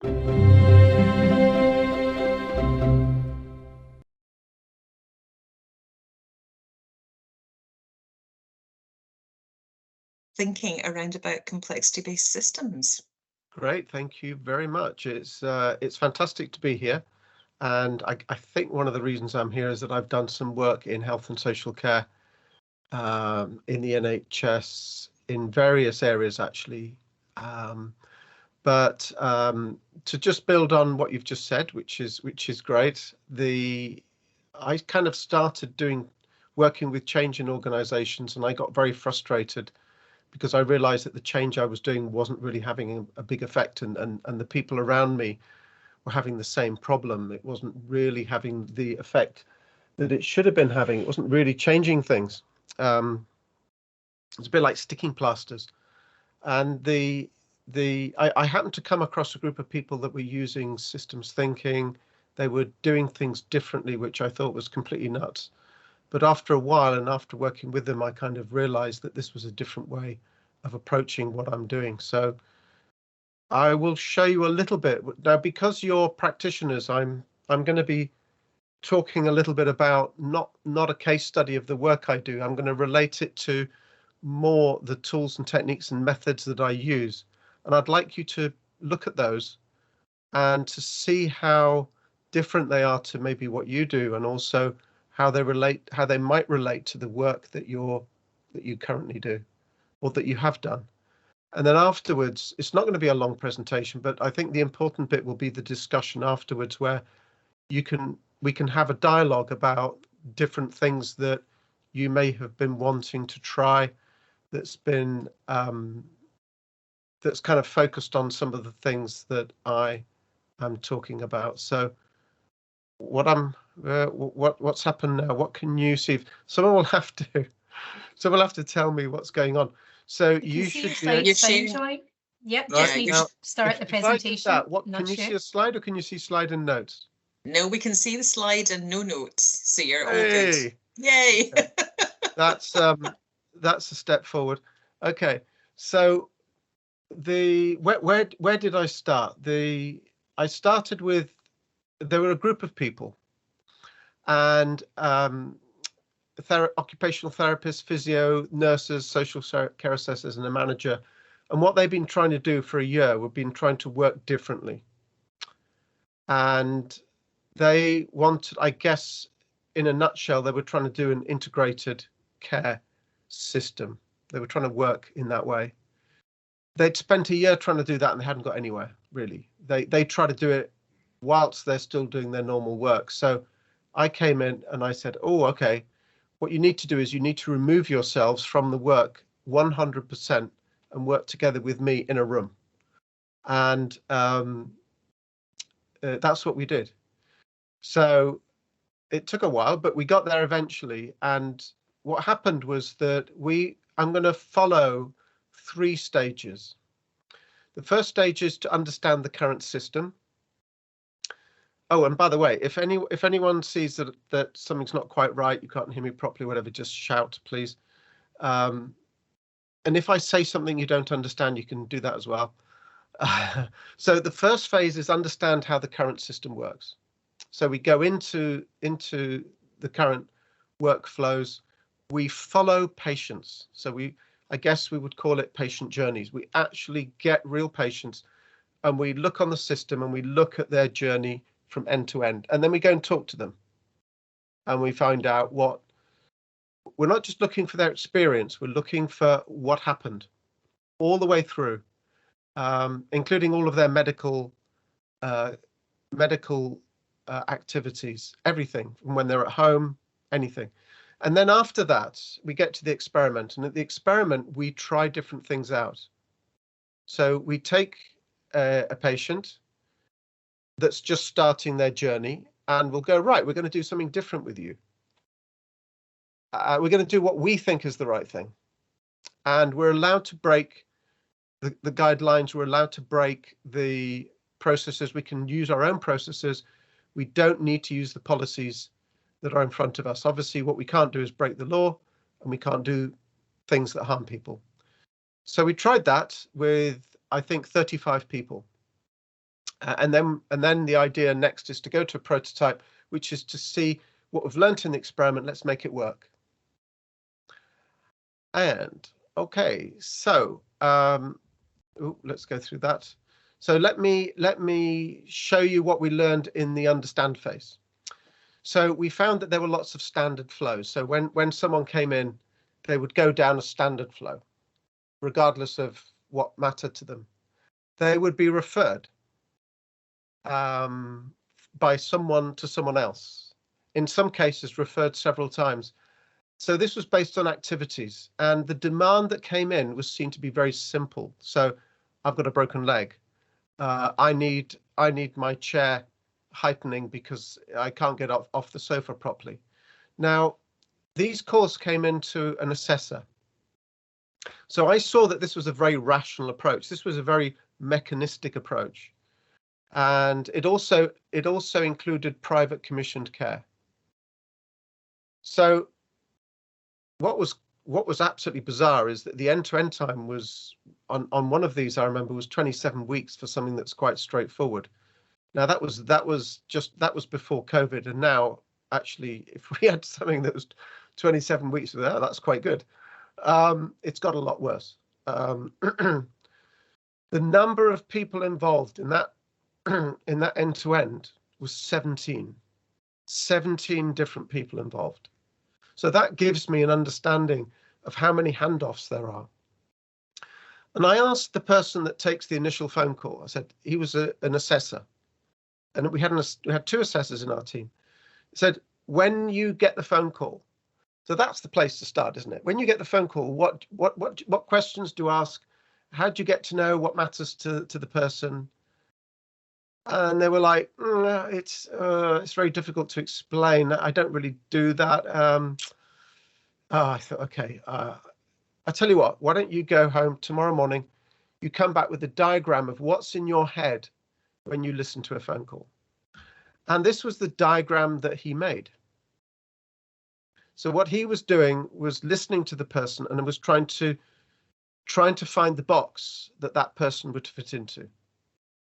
Thinking around about complexity-based systems. Great, thank you very much. It's fantastic to be here, and I think one of the reasons I'm here is that I've done some work in health and social care in the NHS in various areas actually. But to just build on what you've just said, which is great. I kind of started working with change in organisations, and I got very frustrated because I realized that the change I was doing wasn't really having a big effect, and the people around me were having the same problem. It wasn't really having the effect that it should have been having. It wasn't really changing things. It's a bit like sticking plasters. And I happened to come across a group of people that were using systems thinking. They were doing things differently, which I thought was completely nuts. But after a while, and after working with them, I kind of realized that this was a different way of approaching what I'm doing. So I will show you a little bit. Now, because you're practitioners, I'm going to be talking a little bit about not a case study of the work I do. I'm going to relate it to more the tools and techniques and methods that I use. And I'd like you to look at those and to see how different they are to maybe what you do, and also how they might relate to the work that you currently do or that you have done. And then afterwards, it's not going to be a long presentation, but I think the important bit will be the discussion afterwards, where we can have a dialogue about different things that you may have been wanting to try, that's kind of focused on some of the things that I am talking about. So what's happened now? What can you see? Someone will have to tell me what's going on. So you should be. Yep, right, just need to start the presentation. Can you see a slide, or can you see slide and notes? No, we can see the slide and no notes. So you're all good. Yay! That's a step forward. Okay, so where did I start? I started with, there were a group of people, and occupational therapists, physio, nurses, social care assessors, and a manager. And what they've been trying to do for a year, we've been trying to work differently. And they wanted, I guess, in a nutshell, they were trying to do an integrated care system. They were trying to work in that way. They'd spent a year trying to do that, and they hadn't got anywhere, really. They try to do it whilst they're still doing their normal work. So I came in and I said, oh, okay, what you need to do is you need to remove yourselves from the work 100% and work together with me in a room. And that's what we did. So it took a while, but we got there eventually. And what happened was that I'm going to follow 3 stages. The first stage is to understand the current system. Oh, and by the way, if anyone sees that something's not quite right, you can't hear me properly, whatever, just shout, please. And if I say something you don't understand, you can do that as well. So the first phase is understand how the current system works. So we go into the current workflows. We follow patients. So I guess we would call it patient journeys. We actually get real patients, and we look on the system and we look at their journey from end to end. And then we go and talk to them. And we find out we're not just looking for their experience, we're looking for what happened all the way through, including all of their medical activities, everything from when they're at home, anything. And then after that, we get to the experiment. And at the experiment, we try different things out. So we take a patient that's just starting their journey, and we'll go, right, we're going to do something different with you. We're going to do what we think is the right thing. And we're allowed to break the guidelines. We're allowed to break the processes. We can use our own processes. We don't need to use the policies that are in front of us. Obviously, what we can't do is break the law, and we can't do things that harm people. So we tried that with, I think, 35 people. And then the idea next is to go to a prototype, which is to see what we've learned in the experiment. Let's make it work. And okay, so let's go through that. So let me show you what we learned in the understand phase. So we found that there were lots of standard flows. So when someone came in, they would go down a standard flow, regardless of what mattered to them. They would be referred by someone to someone else, in some cases referred several times. So this was based on activities, and the demand that came in was seen to be very simple. So I've got a broken leg. I need my chair heightening because I can't get off the sofa properly. Now, these calls came into an assessor. So I saw that this was a very rational approach. This was a very mechanistic approach. And it also included private commissioned care. So what was absolutely bizarre is that the end-to-end time was on one of these, I remember, was 27 weeks for something that's quite straightforward. Now that was before COVID, and now actually if we had something that was 27 weeks with that, that's quite good. It's got a lot worse. The number of people involved in that end-to-end was 17 different people involved. So that gives me an understanding of how many handoffs there are. And I asked the person that takes the initial phone call. I said, he was an assessor, and we had two assessors in our team. I said, when you get the phone call, so that's the place to start, isn't it? When you get the phone call, what questions do you ask? How do you get to know what matters to the person? And they were like, it's very difficult to explain. I don't really do that. I thought, okay, I tell you what, why don't you go home tomorrow morning, you come back with a diagram of what's in your head when you listen to a phone call. And this was the diagram that he made. So what he was doing was listening to the person and was trying to find the box that person would fit into.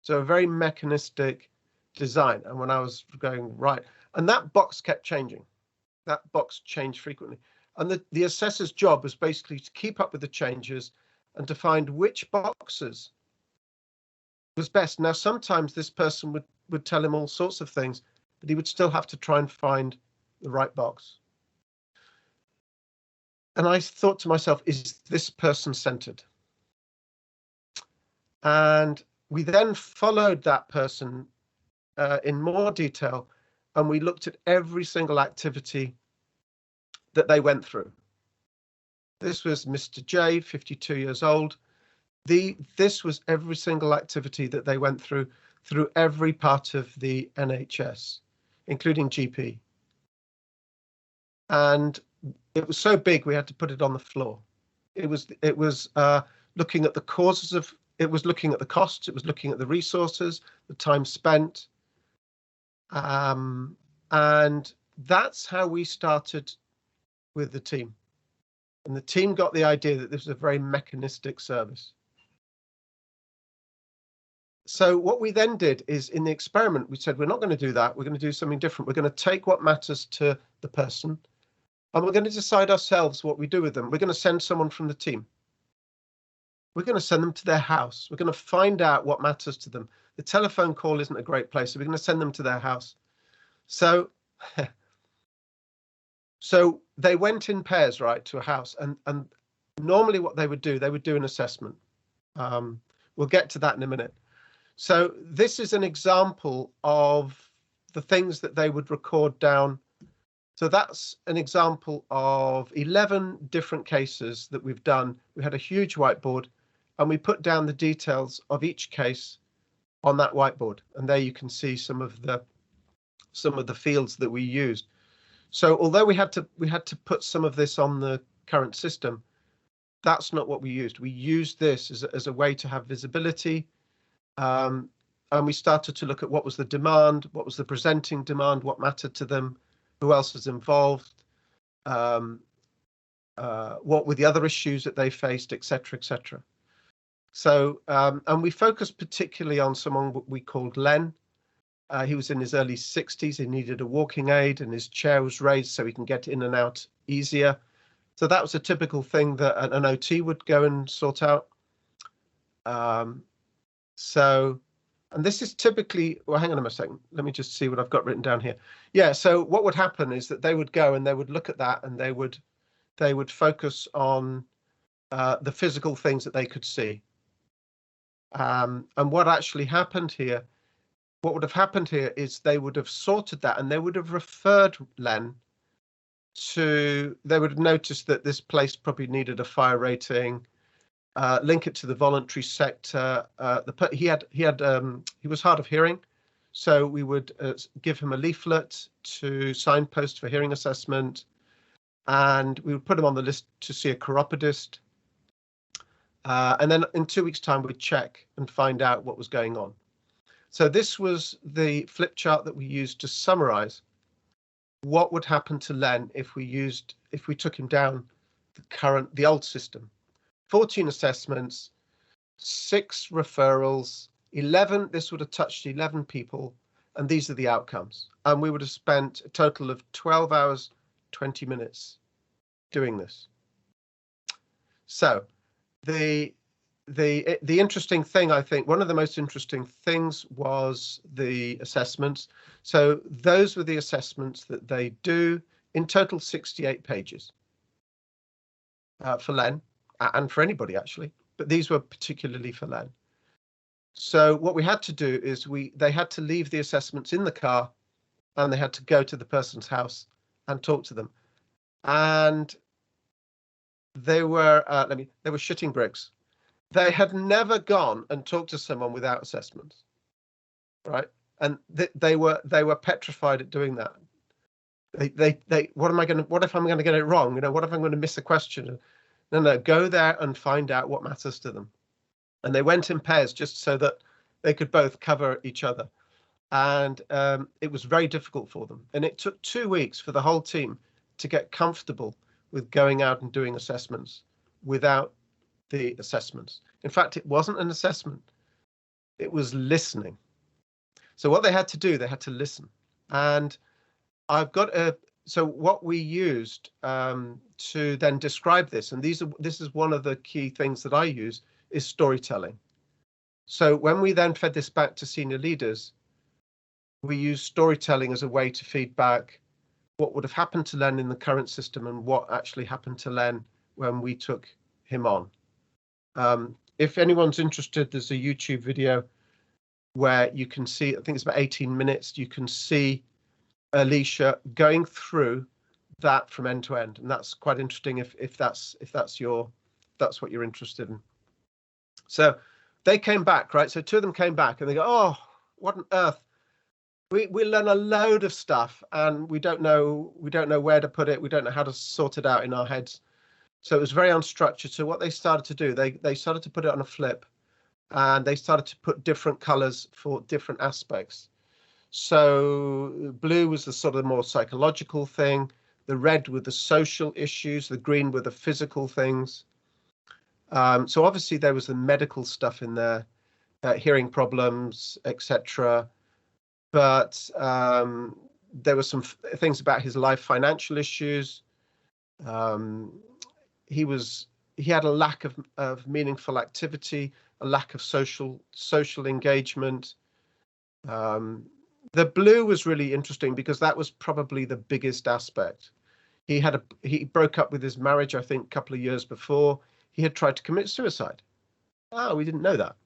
So a very mechanistic design. And when I was going, right, and that box kept changing. That box changed frequently. And the assessor's job was basically to keep up with the changes and to find which boxes was best. Now, sometimes this person would tell him all sorts of things, but he would still have to try and find the right box. And I thought to myself, is this person centered? And we then followed that person in more detail, and we looked at every single activity that they went through. This was Mr. J, 52 years old. This was every single activity that they went through every part of the NHS, including GP. And it was so big we had to put it on the floor. It was looking at the causes of. It was looking at the costs. It was looking at the resources, the time spent, and that's how we started with the team. And the team got the idea that this was a very mechanistic service. So what we then did is, in the experiment, we said, we're not going to do that. We're going to do something different. We're going to take what matters to the person, and we're going to decide ourselves what we do with them. We're going to send someone from the team. We're going to send them to their house. We're going to find out what matters to them. The telephone call isn't a great place, so we're going to send them to their house. So they went in pairs, right, to a house, and normally what they would do an assessment. We'll get to that in a minute. So this is an example of the things that they would record down. So that's an example of 11 different cases that we've done. We had a huge whiteboard, and we put down the details of each case on that whiteboard. And there you can see some of the fields that we used. So although we had to put some of this on the current system, that's not what we used. We used this as a way to have visibility. And we started to look at what was the demand, what was the presenting demand, what mattered to them, who else was involved, what were the other issues that they faced, etc., etc. So, and we focused particularly on someone we called Len. He was in his early 60s. He needed a walking aid and his chair was raised so he can get in and out easier. So that was a typical thing that an OT would go and sort out. And this is typically, well, hang on a second. Let me just see what I've got written down here. Yeah, so what would happen is that they would go and they would look at that and they would focus on the physical things that they could see. And what actually happened here, what would have happened here is they would have sorted that and they would have referred Len to, they would have noticed that this place probably needed a fire rating, link it to the voluntary sector. He was hard of hearing, so we would give him a leaflet to signpost for hearing assessment, and we would put him on the list to see a chiropodist. And then in 2 weeks' time, we'd check and find out what was going on. So this was the flip chart that we used to summarize what would happen to Len if we took him down the old system. 14 assessments, 6 referrals, 11, this would have touched 11 people, and these are the outcomes. And we would have spent a total of 12 hours, 20 minutes doing this. So the interesting thing, I think, one of the most interesting things was the assessments. So those were the assessments that they do, in total 68 pages for Len. And for anybody actually, but these were particularly for Len. So what we had to do is they had to leave the assessments in the car and they had to go to the person's house and talk to them. And they were shitting bricks. They had never gone and talked to someone without assessments, right? And they were petrified at doing that. What if I'm going to get it wrong? What if I'm going to miss a question? No, go there and find out what matters to them. And they went in pairs just so that they could both cover each other. And it was very difficult for them. And it took 2 weeks for the whole team to get comfortable with going out and doing assessments without the assessments. In fact, it wasn't an assessment. It was listening. So what they had to do, they had to listen. And so what we used to then describe this, and this is one of the key things that I use, is storytelling. So when we then fed this back to senior leaders, we use storytelling as a way to feed back what would have happened to Len in the current system and what actually happened to Len when we took him on. If anyone's interested, there's a YouTube video where you can see, I think it's about 18 minutes, you can see Alicia going through that from end to end, and that's quite interesting if that's what you're interested in. So they came back, right? So 2 of them came back and they go, oh, what on earth? We learn a load of stuff and we don't know where to put it. We don't know how to sort it out in our heads. So it was very unstructured. So what they started to do, they started to put it on a flip, and they started to put different colors for different aspects. So blue was the sort of more psychological thing, the red were the social issues, the green were the physical things. So obviously there was the medical stuff in there, hearing problems, etc. But there were some things about his life, financial issues. He had a lack of meaningful activity, a lack of social engagement. The blue was really interesting because that was probably the biggest aspect. He broke up with his marriage, I think, a couple of years before. He had tried to commit suicide. Oh, we didn't know that.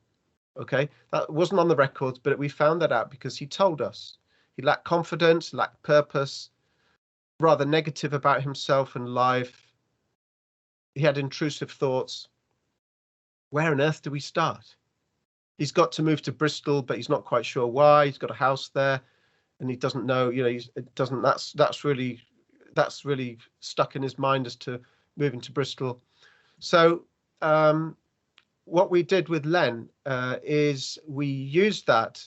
Okay, that wasn't on the records, but we found that out because he told us. He lacked confidence, lacked purpose, rather negative about himself and life. He had intrusive thoughts. Where on earth do we start? He's got to move to Bristol, but he's not quite sure why. He's got a house there, and he doesn't know. That's really stuck in his mind as to moving to Bristol. So what we did with Len is we used that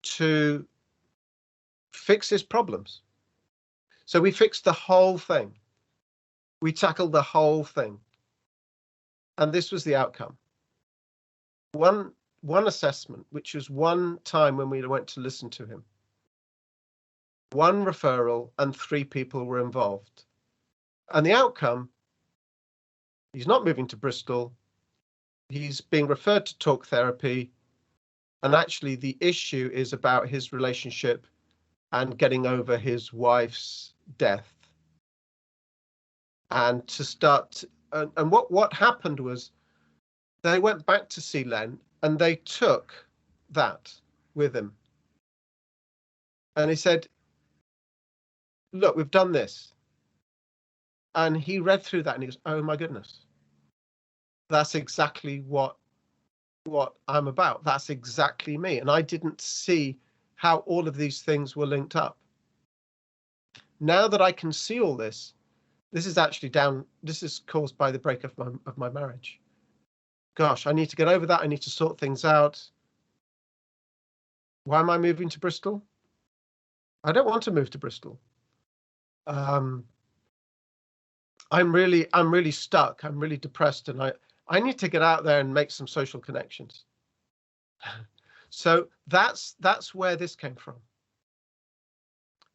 to fix his problems. So we fixed the whole thing. We tackled the whole thing, and this was the outcome. one assessment, which was one time when we went to listen to him, one referral, and 3 people were involved. And the outcome, he's not moving to Bristol. He's being referred to talk therapy. And actually the issue is about his relationship and getting over his wife's death. And to start, and what happened was they went back to see Len and they took that with him. And he said, look, we've done this. And he read through that and he goes, oh my goodness, that's exactly what I'm about. That's exactly me. And I didn't see how all of these things were linked up. Now that I can see all this, this is caused by the breakup of my marriage. Gosh, I need to get over that. I need to sort things out. Why am I moving to Bristol? I don't want to move to Bristol. I'm really stuck. I'm really depressed, and I need to get out there and make some social connections. So that's where this came from.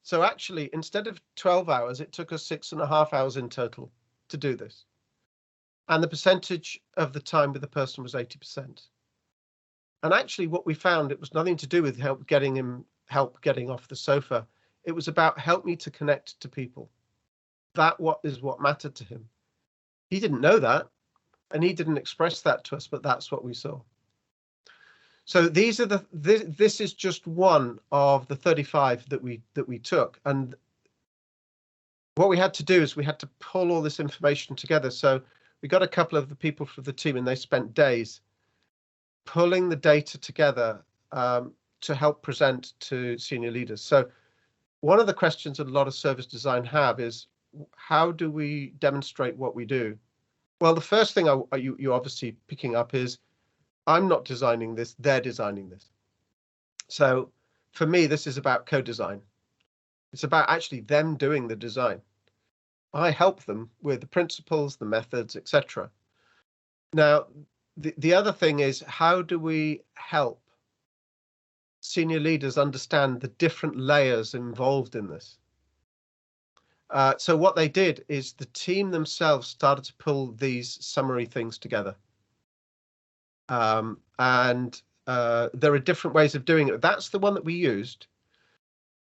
So actually, instead of 12 hours, it took us 6.5 hours in total to do this. And the percentage of the time with the person was 80%. And actually what we found, it was nothing to do with help getting off the sofa. It was about help me to connect to people. That is what mattered to him. He didn't know that, and he didn't express that to us, but that's what we saw. So these are this is just one of the 35 that we took. And what we had to do is we had to pull all this information together. So we got a couple of the people from the team, and they spent days pulling the data together to help present to senior leaders. So one of the questions that a lot of service design have is, how do we demonstrate what we do? Well, the first thing you're obviously picking up is, I'm not designing this, they're designing this. So for me, this is about co-design. It's about actually them doing the design. I help them with the principles, the methods, etc. Now, the other thing is, how do we help senior leaders understand the different layers involved in this? So what they did is the team themselves started to pull these summary things together. And there are different ways of doing it. That's the one that we used,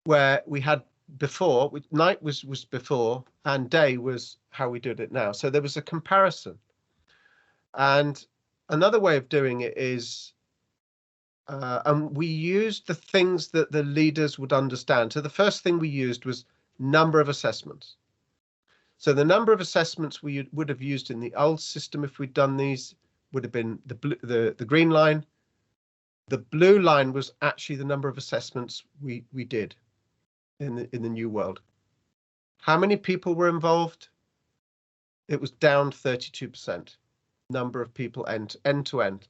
where we had before, night was before and day was how we did it now. So there was a comparison. And another way of doing it is, and we used the things that the leaders would understand. So the first thing we used was number of assessments. So the number of assessments we would have used in the old system, if we'd done these, would have been the green line. The blue line was actually the number of assessments we did in the new world. How many people were involved? It was down 32%. Number of people end to end.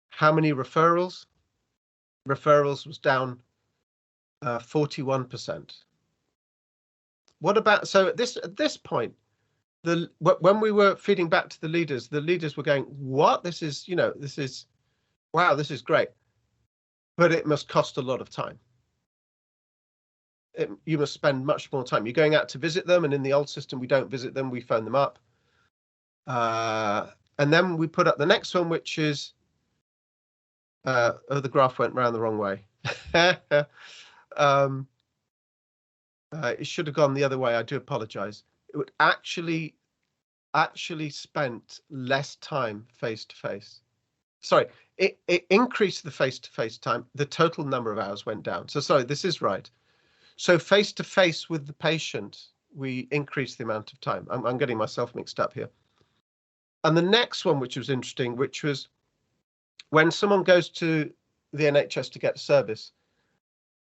How many referrals? Referrals was down 41%. What about, so at this point, when we were feeding back to the leaders were going, what? This is, wow, this is great, but it must cost a lot of time. You must spend much more time. You're going out to visit them, and in the old system, we don't visit them, we phone them up. And then we put up the next one, which is, oh, the graph went round the wrong way. It should have gone the other way. I do apologize. It would actually spent less time face to face. Sorry, it increased the face to face time. The total number of hours went down. So sorry, this is right. So face to face with the patient, we increased the amount of time. I'm getting myself mixed up here. And the next one, which was interesting, which was when someone goes to the NHS to get service,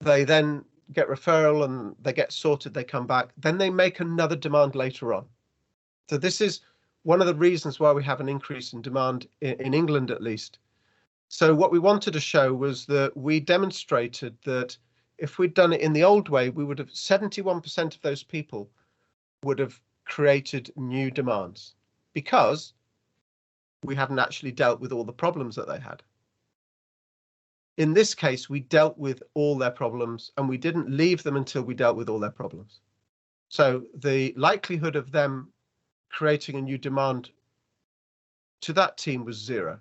they then get referral and they get sorted, they come back, then they make another demand later on. So this is one of the reasons why we have an increase in demand in England, at least. So what we wanted to show was that we demonstrated that if we'd done it in the old way, we would have 71% of those people would have created new demands, because we hadn't actually dealt with all the problems that they had. In this case, we dealt with all their problems, and we didn't leave them until we dealt with all their problems. So the likelihood of them creating a new demand to that team was 0.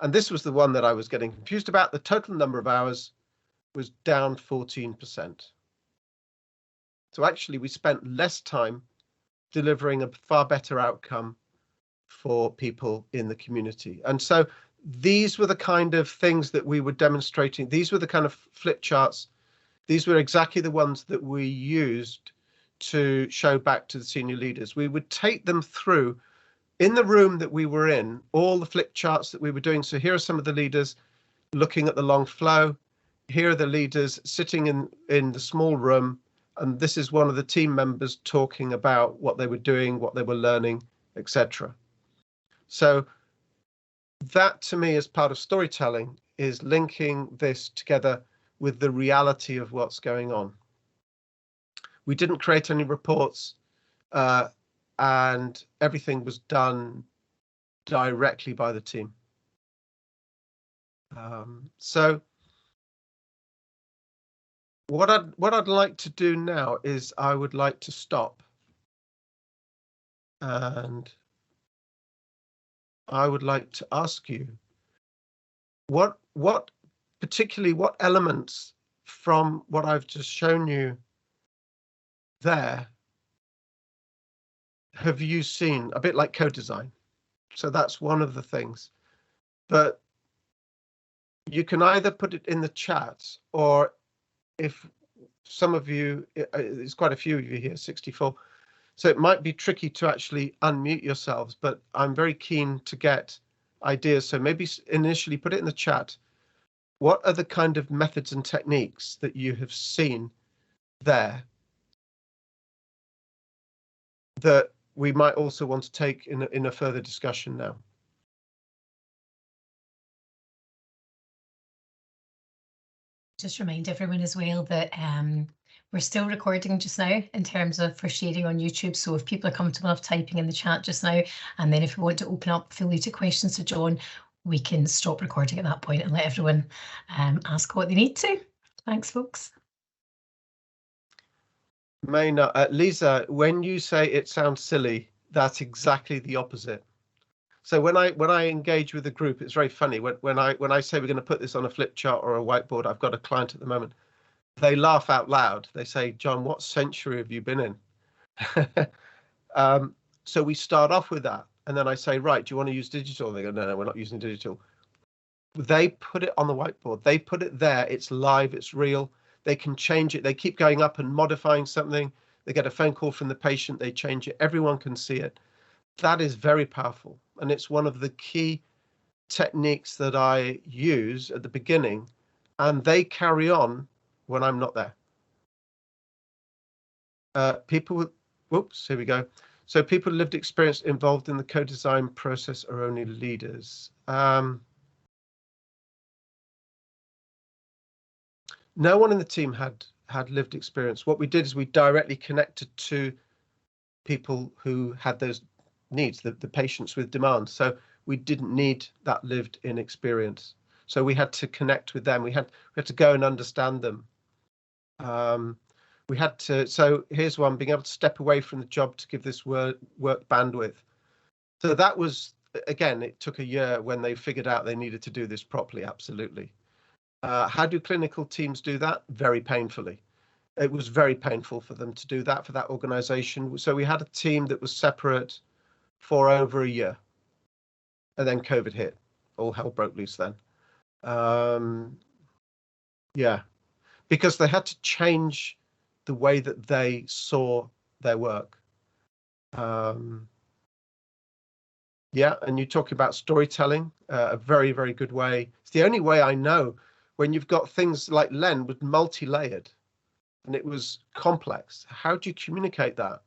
And this was the one that I was getting confused about. The total number of hours was down 14%. So actually, we spent less time delivering a far better outcome for people in the community. And so these were the kind of things that we were demonstrating. These were the kind of flip charts. These were exactly the ones that we used to show back to the senior leaders. We would take them through in the room that we were in, all the flip charts that we were doing. So here are some of the leaders looking at the long flow. Here are the leaders sitting in the small room. And this is one of the team members talking about what they were doing, what they were learning, etc. So that, to me, as part of storytelling, is linking this together with the reality of what's going on. We didn't create any reports, and everything was done directly by the team. So what I'd like to do now is I would like to stop, and I would like to ask you what elements from what I've just shown you there have you seen, a bit like co-design? So that's one of the things. But you can either put it in the chat, or if some of you, there's quite a few of you here, 64, so it might be tricky to actually unmute yourselves, but I'm very keen to get ideas. So maybe initially put it in the chat. What are the kind of methods and techniques that you have seen there that we might also want to take in a further discussion now? Just remind everyone as well that we're still recording just now in terms of for sharing on YouTube. So if people are comfortable enough typing in the chat just now, and then if we want to open up fully to questions to John, we can stop recording at that point and let everyone ask what they need to. Thanks, folks. Lisa, when you say it sounds silly, that's exactly the opposite. So when I engage with a group, it's very funny. When I say we're going to put this on a flip chart or a whiteboard, I've got a client at the moment. They laugh out loud. They say, "John, what century have you been in?" So we start off with that, and then I say, "Right, do you want to use digital?" They go, "No, we're not using digital." They put it on the whiteboard. They put it there. It's live. It's real. They can change it. They keep going up and modifying something. They get a phone call from the patient. They change it. Everyone can see it. That is very powerful. And it's one of the key techniques that I use at the beginning, and they carry on when I'm not there. People with, whoops, here we go. So people with lived experience involved in the co-design process are only leaders. No one in the team had lived experience. What we did is we directly connected to people who had those needs, the patients with demand. So we didn't need that lived in experience. So we had to connect with them. We had to go and understand them. We had to, so here's one, being able to step away from the job to give this work bandwidth. So that was, again, it took a year when they figured out they needed to do this properly, absolutely. How do clinical teams do that? Very painfully. It was very painful for them to do that, for that organization. So we had a team that was separate for over a year. And then COVID hit. All hell broke loose then. Yeah, because they had to change the way that they saw their work. Yeah, and you talk about storytelling, a very, very good way. It's the only way I know when you've got things like Len was multi-layered and it was complex. How do you communicate that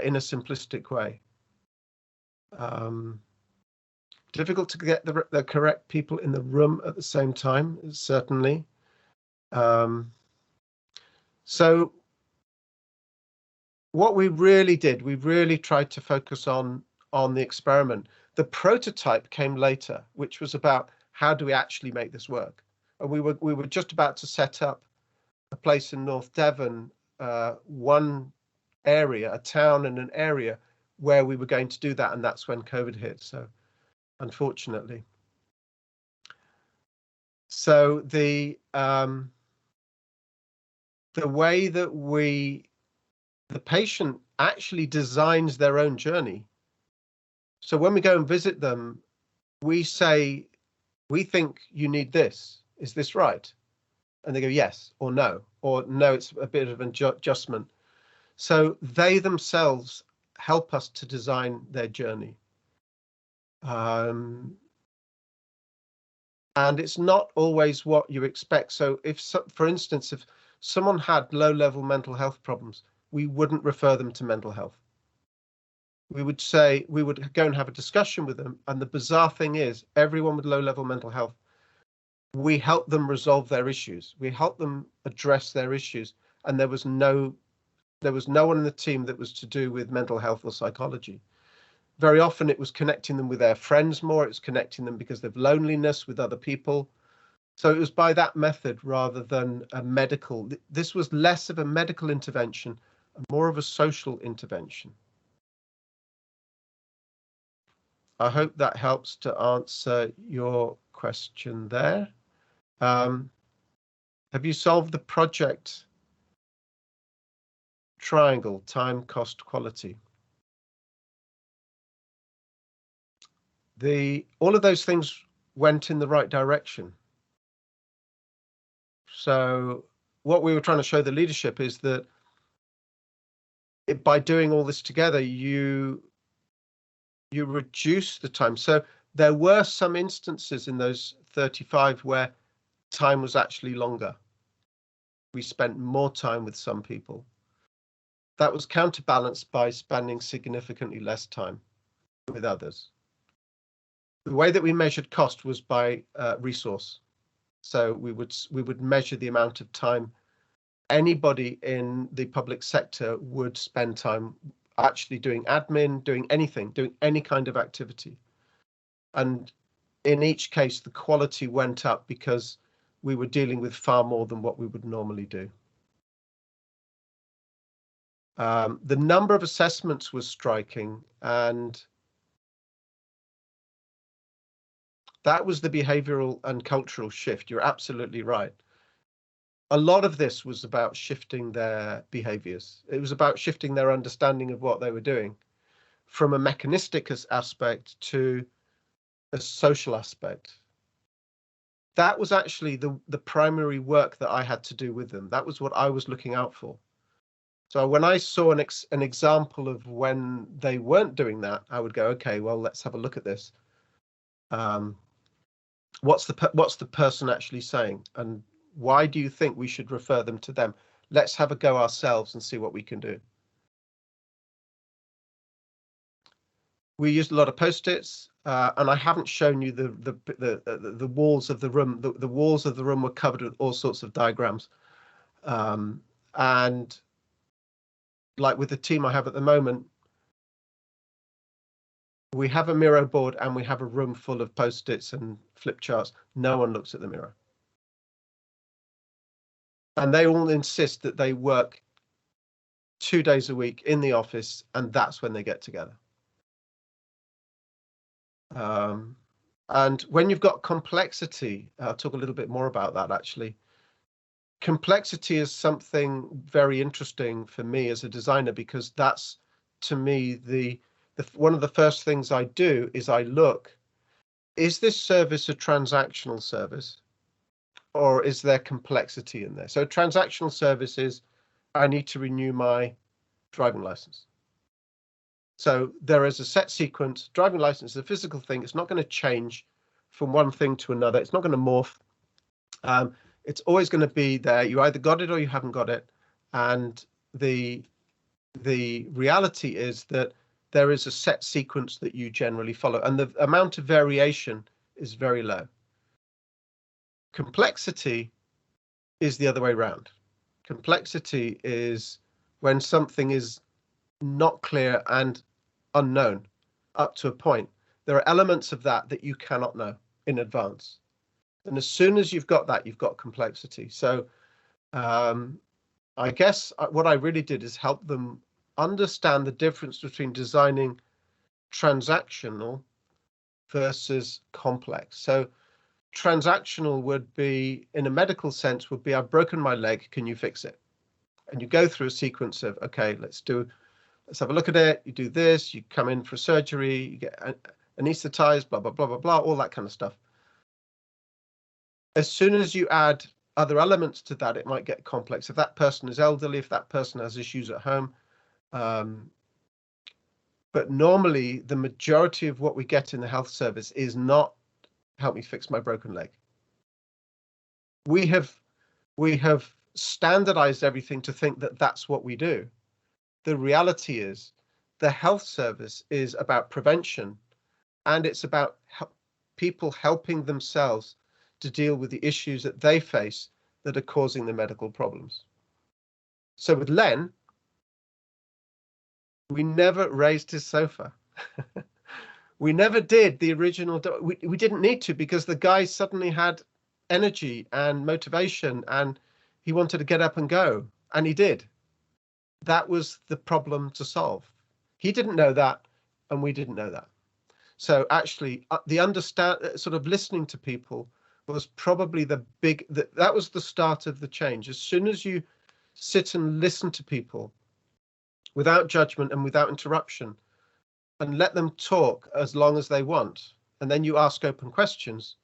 in a simplistic way? Difficult to get the correct people in the room at the same time, certainly. So what we really did, we really tried to focus on the experiment. The prototype came later, which was about how do we actually make this work. And we were just about to set up a place in North Devon, one area, a town and an area where we were going to do that, and that's when COVID hit. So, unfortunately, so the way that the patient actually designs their own journey. So when we go and visit them, we say, we think you need this. Is this right? And they go, yes, or no, it's a bit of an adjustment. So they themselves help us to design their journey. And it's not always what you expect. So for instance, if someone had low-level mental health problems, we wouldn't refer them to mental health. We would go and have a discussion with them. And the bizarre thing is, everyone with low-level mental health, we help them resolve their issues. We help them address their issues. And there was no one in the team that was to do with mental health or psychology. Very often it was connecting them with their friends more. It was connecting them because of loneliness with other people. So it was by that method rather than a medical. This was less of a medical intervention and more of a social intervention. I hope that helps to answer your question there. Have you solved the project triangle, time, cost, quality? All of those things went in the right direction. So what we were trying to show the leadership is that by doing all this together, you reduce the time. So there were some instances in those 35 where time was actually longer. We spent more time with some people. That was counterbalanced by spending significantly less time with others. The way that we measured cost was by resource. So we would measure the amount of time anybody in the public sector would spend time actually doing admin, doing anything, doing any kind of activity. And in each case, the quality went up because we were dealing with far more than what we would normally do. The number of assessments was striking, and that was the behavioral and cultural shift. You're absolutely right. A lot of this was about shifting their behaviors. It was about shifting their understanding of what they were doing from a mechanistic aspect to a social aspect. That was actually the primary work that I had to do with them. That was what I was looking out for. So when I saw an example of when they weren't doing that, I would go, okay, well, let's have a look at this. What's the person actually saying, and why do you think we should refer them to them? Let's have a go ourselves and see what we can do. We used a lot of Post-its, and I haven't shown you the walls of the room. The walls of the room were covered with all sorts of diagrams, and like with the team I have at the moment, we have a Miro board and we have a room full of Post-its and flip charts. No one looks at the Miro. And they all insist that they work 2 days a week in the office, and that's when they get together. And when you've got complexity, I'll talk a little bit more about that actually. Complexity is something very interesting for me as a designer, because that's, to me, one of the first things I do is I look, is this service a transactional service, or is there complexity in there? So transactional service is, I need to renew my driving license. So there is a set sequence. Driving license is a physical thing. It's not going to change from one thing to another. It's not going to morph. It's always going to be there. You either got it or you haven't got it. And the reality is that there is a set sequence that you generally follow, and the amount of variation is very low. Complexity is the other way around. Complexity is when something is not clear and unknown up to a point. there are elements of that that you cannot know in advance. And as soon as you've got that, you've got complexity. So I guess what I really did is help them understand the difference between designing transactional versus complex. So transactional would be, in a medical sense, would be, I've broken my leg, can you fix it? And you go through a sequence of, okay, let's have a look at it. You do this, you come in for surgery, you get anesthetized, blah, blah, blah, blah, blah, all that kind of stuff. As soon as you add other elements to that, it might get complex. If that person is elderly, if that person has issues at home. But normally the majority of what we get in the health service is not help me fix my broken leg. We have standardized everything to think that that's what we do. The reality is the health service is about prevention, and it's about people helping themselves to deal with the issues that they face that are causing the medical problems. So with Len, we never raised his sofa. We never did the original. We didn't need to, because the guy suddenly had energy and motivation and he wanted to get up and go, and he did. That was the problem to solve. He didn't know that, and we didn't know that. So actually, sort of listening to people was probably that was the start of the change. As soon as you sit and listen to people without judgment and without interruption, and let them talk as long as they want, and then you ask open questions,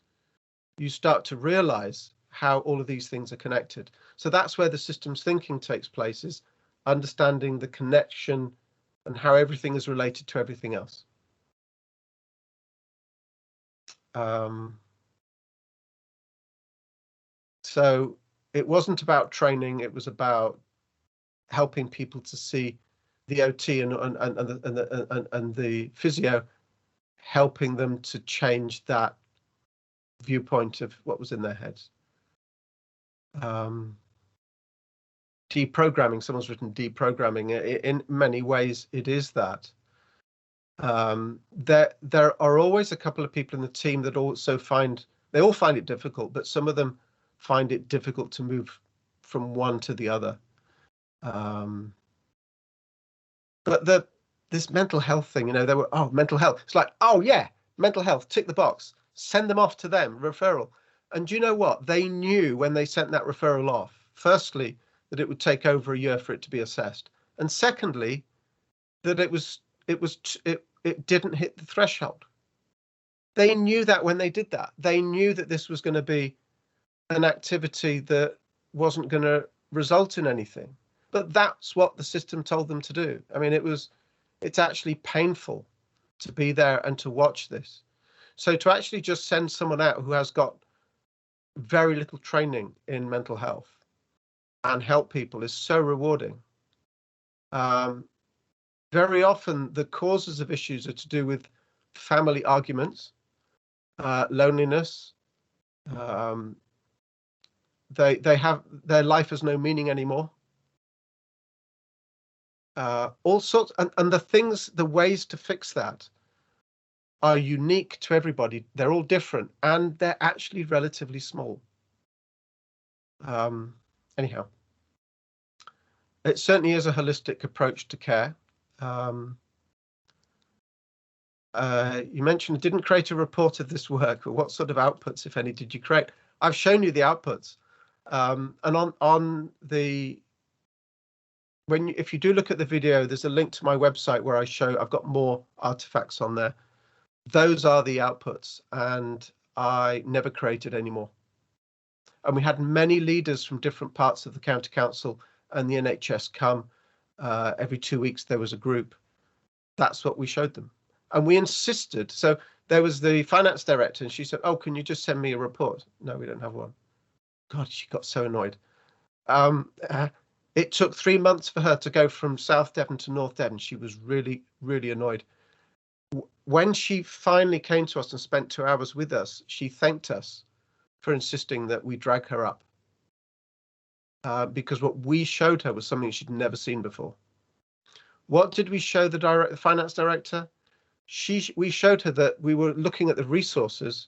you start to realize how all of these things are connected. So that's where the systems thinking takes place, is understanding the connection and how everything is related to everything else. So it wasn't about training, it was about helping people to see the OT and the physio, helping them to change that viewpoint of what was in their heads. Deprogramming, someone's written deprogramming. In many ways, it is that. There are always a couple of people in the team that also they all find it difficult, but some of them find it difficult to move from one to the other. But this mental health thing, they were, mental health. It's like, oh yeah, mental health, tick the box, send them off to them, referral. And do you know what? They knew when they sent that referral off, firstly, that it would take over a year for it to be assessed. And secondly, that it didn't hit the threshold. They knew that when they did that. They knew that this was going to be an activity that wasn't going to result in anything. But that's what the system told them to do. I mean, it's actually painful to be there and to watch this. So to actually just send someone out who has got very little training in mental health and help people is so rewarding. Very often the causes of issues are to do with family arguments, loneliness. They have, their life has no meaning anymore. All sorts, and the ways to fix that are unique to everybody. They're all different, and they're actually relatively small. Anyhow, it certainly is a holistic approach to care. You mentioned didn't create a report of this work, but what sort of outputs, if any, did you create? I've shown you the outputs, and if you do look at the video, there's a link to my website where I've got more artifacts on there. Those are the outputs, and I never created any more. And we had many leaders from different parts of the county council and the NHS come. Every 2 weeks there was a group. That's what we showed them. And we insisted. So there was the finance director, and she said, oh, can you just send me a report? No, we don't have one. God, she got so annoyed. It took 3 months for her to go from South Devon to North Devon. She was really, really annoyed. When she finally came to us and spent 2 hours with us, she thanked us for insisting that we drag her up. Because what we showed her was something she'd never seen before. What did we show the finance director? we showed her that we were looking at the resources,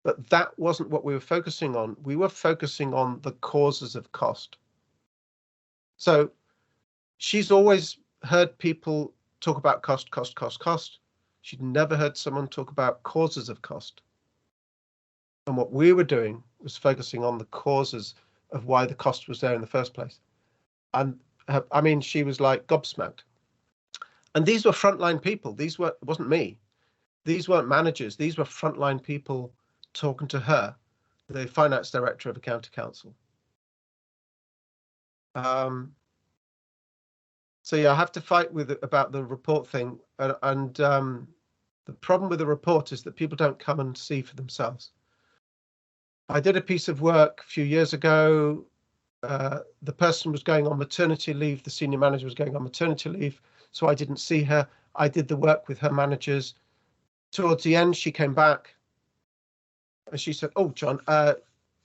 but that wasn't what we were focusing on. We were focusing on the causes of cost. So she's always heard people talk about cost, cost, cost, cost. She'd never heard someone talk about causes of cost. And what we were doing was focusing on the causes of why the cost was there in the first place. And I mean, she was like gobsmacked. And these were frontline people. It wasn't me. These weren't managers. These were frontline people talking to her, the finance director of a county council. So yeah, I have to fight about the report thing. And the problem with the report is that people don't come and see for themselves. I did a piece of work a few years ago. The person was going on maternity leave. The senior manager was going on maternity leave. So I didn't see her. I did the work with her managers. Towards the end, she came back and she said, "Oh, John,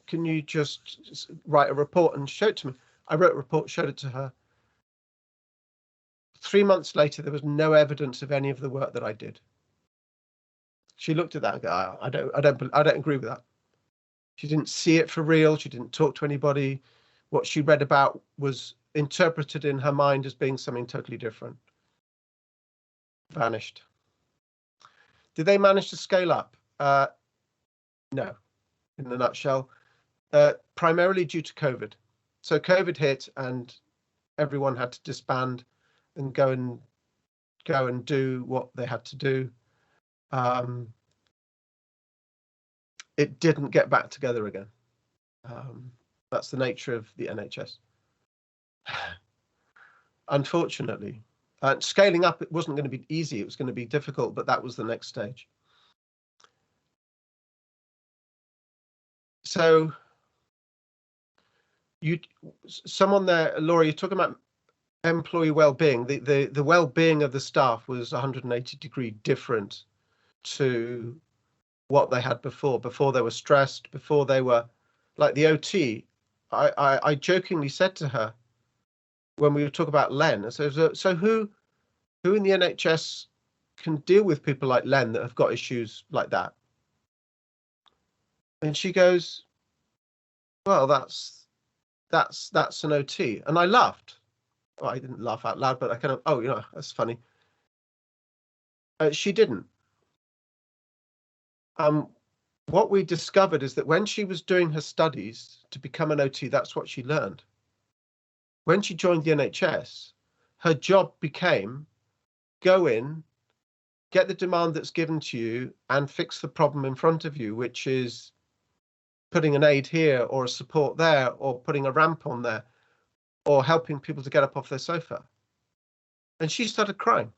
can you just write a report and show it to me?" I wrote a report, showed it to her. 3 months later, there was no evidence of any of the work that I did. She looked at that and go, I don't agree with that. She didn't see it for real. She didn't talk to anybody. What she read about was interpreted in her mind as being something totally different. Vanished. Did they manage to scale up? No, in a nutshell. Primarily due to COVID. So COVID hit and everyone had to disband and go and do what they had to do. It didn't get back together again. That's the nature of the NHS. Unfortunately, scaling up, it wasn't going to be easy. It was going to be difficult, but that was the next stage. So someone there, Laura, you're talking about employee well-being. The well-being of the staff was 180-degree different to what they had before. Before they were stressed, before they were like the OT. I jokingly said to her when we were talking about Len, I said, so who in the NHS can deal with people like Len that have got issues like that? And she goes, well, that's an OT. And I laughed. Well, I didn't laugh out loud, but I kind of, oh, that's funny. She didn't. What we discovered is that when she was doing her studies to become an OT, that's what she learned. When she joined the NHS, her job became go in, get the demand that's given to you and fix the problem in front of you, which is putting an aid here or a support there or putting a ramp on there or helping people to get up off their sofa. And she started crying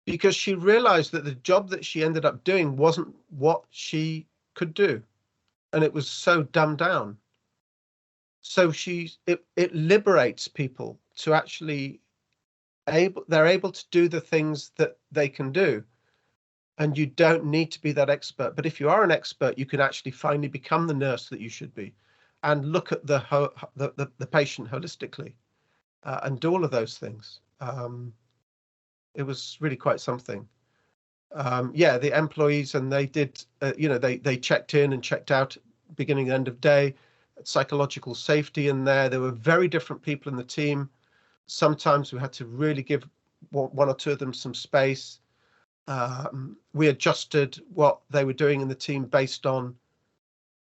because she realized that the job that she ended up doing wasn't what she could do. And it was so dumbed down. So it liberates people to actually they're able to do the things that they can do. And you don't need to be that expert. But if you are an expert, you can actually finally become the nurse that you should be and look at the patient holistically and do all of those things. It was really quite something. Yeah, the employees, and they did, they checked in and checked out beginning and end of day, psychological safety in there. There were very different people in the team. Sometimes we had to really give one or two of them some space. We adjusted what they were doing in the team based on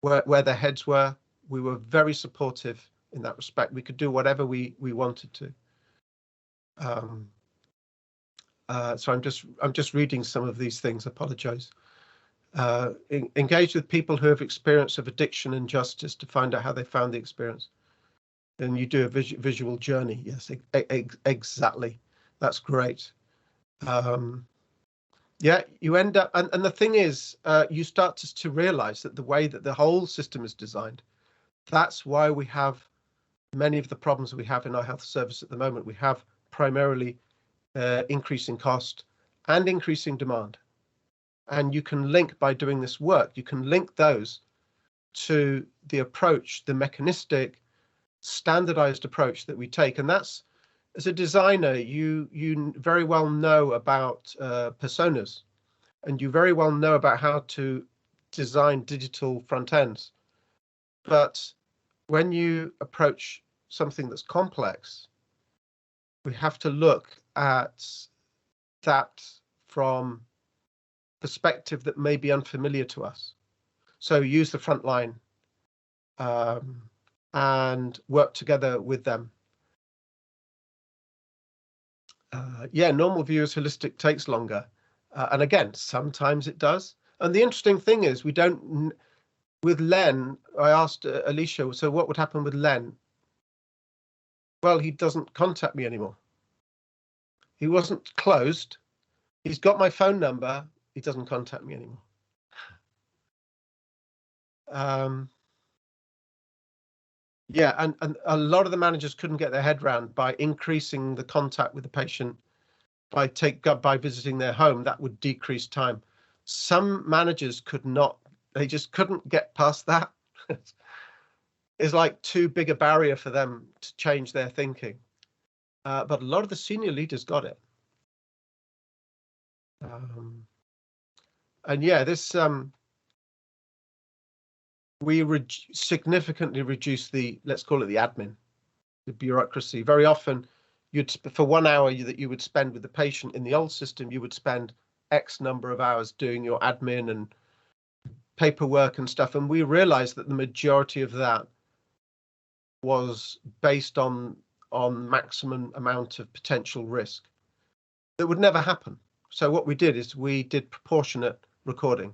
where their heads were. We were very supportive in that respect. We could do whatever we wanted to. So I'm just reading some of these things. Apologize. Engage with people who have experience of addiction and justice to find out how they found the experience. Then you do a visual journey. Yes, exactly. That's great. Yeah, you end up, and the thing is, you start to realize that the way that the whole system is designed, that's why we have many of the problems we have in our health service at the moment. We have primarily increasing cost and increasing demand. And you can link, by doing this work, you can link those to the approach, the mechanistic, standardized approach that we take. And that's as a designer, you very well know about personas, and you very well know about how to design digital front ends. But when you approach something that's complex, we have to look at that from perspective that may be unfamiliar to us. So use the front line and work together with them. Yeah, normal view as holistic takes longer. And again, sometimes it does. And the interesting thing is we don't, with Len, I asked Alicia, so what would happen with Len? Well, he doesn't contact me anymore. He wasn't closed. He's got my phone number. He doesn't contact me anymore. Yeah, and a lot of the managers couldn't get their head around by increasing the contact with the patient by visiting their home. That would decrease time. Some managers could not, they just couldn't get past that. It's like too big a barrier for them to change their thinking. But a lot of the senior leaders got it. And yeah, this we significantly reduce the, let's call it the admin, the bureaucracy. Very often, for 1 hour that you would spend with the patient in the old system, you would spend X number of hours doing your admin and paperwork and stuff. And we realized that the majority of that was based on maximum amount of potential risk that would never happen. So what we did is we did proportionate recording,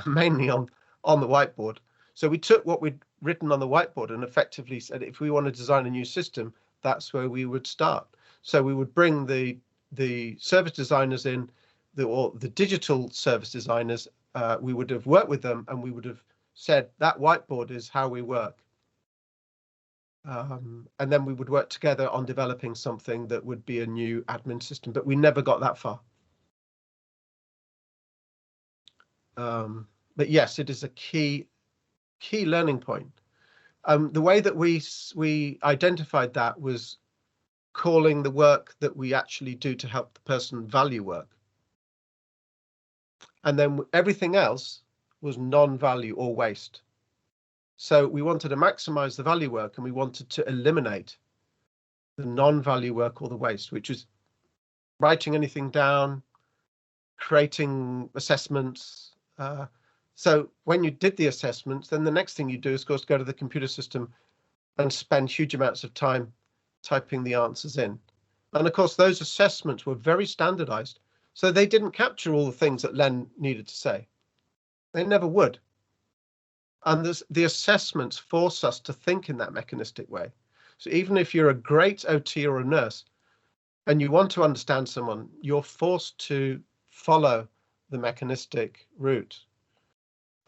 mainly on the whiteboard. So we took what we'd written on the whiteboard and effectively said, if we want to design a new system, that's where we would start. So we would bring the service designers in, or the digital service designers. We would have worked with them and we would have said that whiteboard is how we work. And then we would work together on developing something that would be a new admin system, but we never got that far. But yes, it is a key learning point. The way that we identified that was calling the work that we actually do to help the person value work. And then everything else was non-value or waste. So we wanted to maximize the value work and we wanted to eliminate the non-value work or the waste, which is writing anything down, creating assessments. So when you did the assessments, then the next thing you do is, of course, go to the computer system and spend huge amounts of time typing the answers in. And of course, those assessments were very standardized. So they didn't capture all the things that Len needed to say. They never would. And the assessments force us to think in that mechanistic way. So even if you're a great OT or a nurse and you want to understand someone, you're forced to follow the mechanistic route.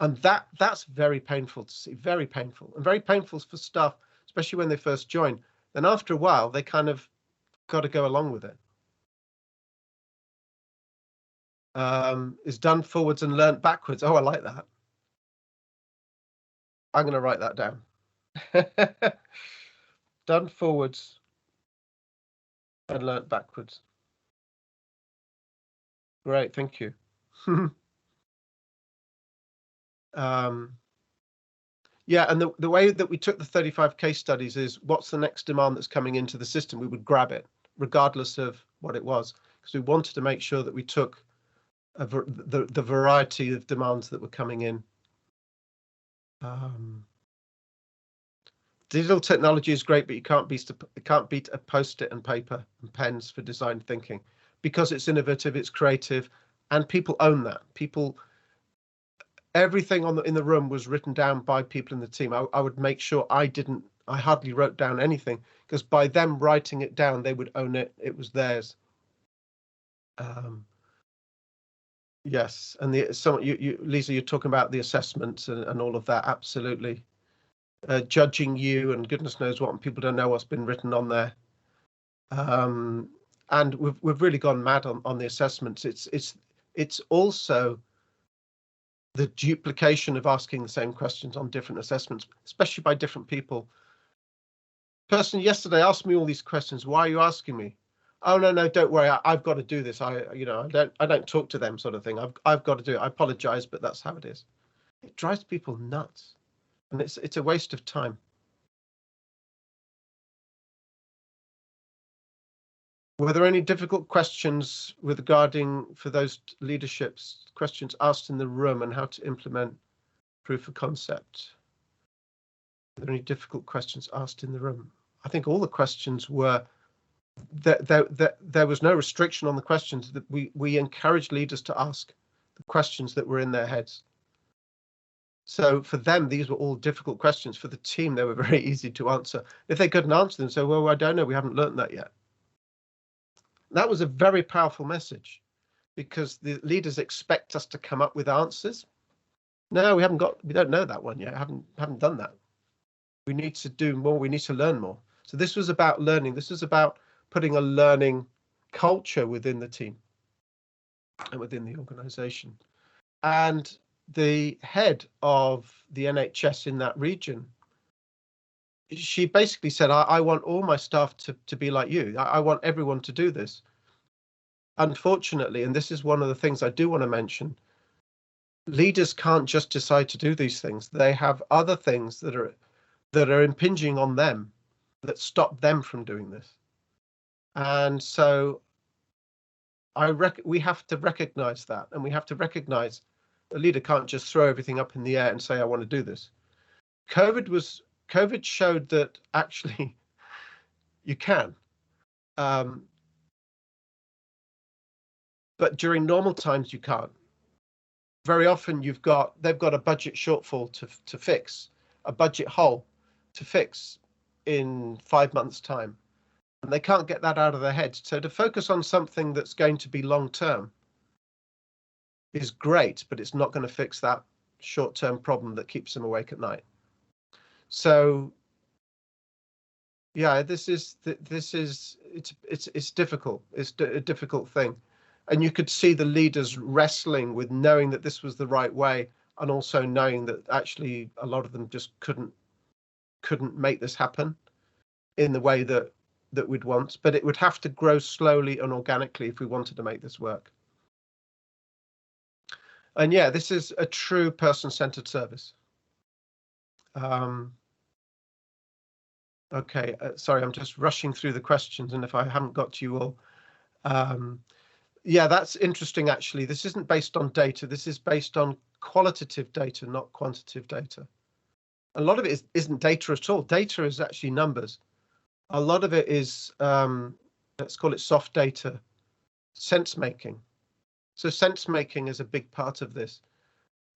And that's very painful to see, very painful, and very painful for staff, especially when they first join. Then after a while, they kind of got to go along with it. Is done forwards and learnt backwards. Oh, I like that. I'm going to write that down. Done forwards and learnt backwards. Great, thank you. Yeah, and the way that we took the 35 case studies is, what's the next demand that's coming into the system? We would grab it, regardless of what it was, because we wanted to make sure that we took the variety of demands that were coming in. Digital technology is great, but you can't beat a Post-it and paper and pens for design thinking, because it's innovative, it's creative, and people own that. Everything in the room was written down by people in the team. I would make sure I hardly wrote down anything, because by them writing it down, they would own it. It was theirs. Yes, and Lisa, you're talking about the assessments and all of that. Absolutely. Judging you and goodness knows what, and people don't know what's been written on there. And we've really gone mad on the assessments. It's also the duplication of asking the same questions on different assessments, especially by different people. person yesterday asked me all these questions. Why are you asking me? Oh, no, don't worry. I've got to do this. I don't talk to them, sort of thing. I've got to do it. I apologize, but that's how it is. It drives people nuts, and it's a waste of time. Were there any difficult questions regarding for those leaderships, questions asked in the room and how to implement proof of concept? Were there any difficult questions asked in the room? I think all the questions were that there was no restriction on the questions. That we encouraged leaders to ask the questions that were in their heads. So for them, these were all difficult questions. For the team, they were very easy to answer. If they couldn't answer them, say, well, I don't know, we haven't learned that yet. That was a very powerful message, because the leaders expect us to come up with answers. No, we don't know that one yet. Haven't done that. We need to do more. We need to learn more. So this was about learning. This was about putting a learning culture within the team and within the organization. And the head of the NHS in that region, she basically said, I want all my staff to be like you. I want everyone to do this. Unfortunately, and this is one of the things I do want to mention, leaders can't just decide to do these things. They have other things that are impinging on them that stop them from doing this. And so we have to recognize that, and we have to recognize a leader can't just throw everything up in the air and say, I want to do this. COVID showed that actually you can. But during normal times, you can't. Very often they've got a budget shortfall to fix, a budget hole to fix in 5 months' time. And they can't get that out of their heads. So to focus on something that's going to be long term is great, but it's not going to fix that short-term problem that keeps them awake at night. So yeah, it's difficult. It's a difficult thing. And you could see the leaders wrestling with knowing that this was the right way, and also knowing that actually a lot of them just couldn't make this happen in the way that we'd want. But it would have to grow slowly and organically if we wanted to make this work. And yeah, this is a true person-centered service. Okay, sorry, I'm just rushing through the questions, and if I haven't got to you all, yeah, that's interesting. Actually, this isn't based on data. This is based on qualitative data, not quantitative data. A lot of it isn't data at all. Data is actually numbers. A lot of it is, let's call it soft data, sense making. So sense making is a big part of this.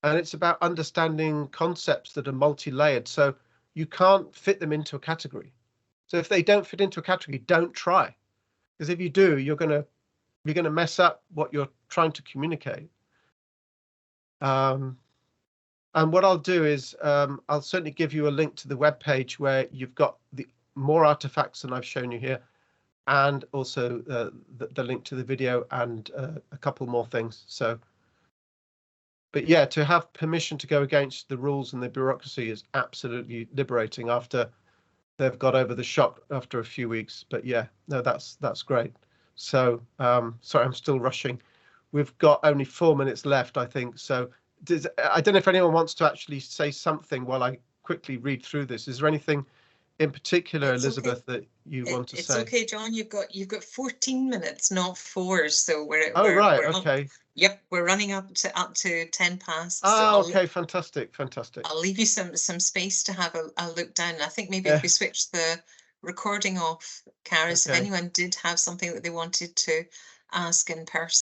And it's about understanding concepts that are multi-layered. So you can't fit them into a category. So if they don't fit into a category, don't try. Because if you do, you're going to mess up what you're trying to communicate. And what I'll do is I'll certainly give you a link to the web page where you've got the more artifacts than I've shown you here, and also the link to the video and a couple more things. So, but yeah, to have permission to go against the rules and the bureaucracy is absolutely liberating after they've got over the shock after a few weeks. But yeah, no, that's great. So sorry, I'm still rushing. We've got only 4 minutes left, I think. So I don't know if anyone wants to actually say something while I quickly read through this. Is there anything in particular, Elizabeth, that you want to say? It's okay, John. You've got 14 minutes, not 4. So we're right. We're okay. Yep, we're running up to 10 past. Oh, so okay, fantastic. I'll leave you some space to have a look down. I think maybe if we switch the recording off, Karis, if anyone did have something that they wanted to ask in person.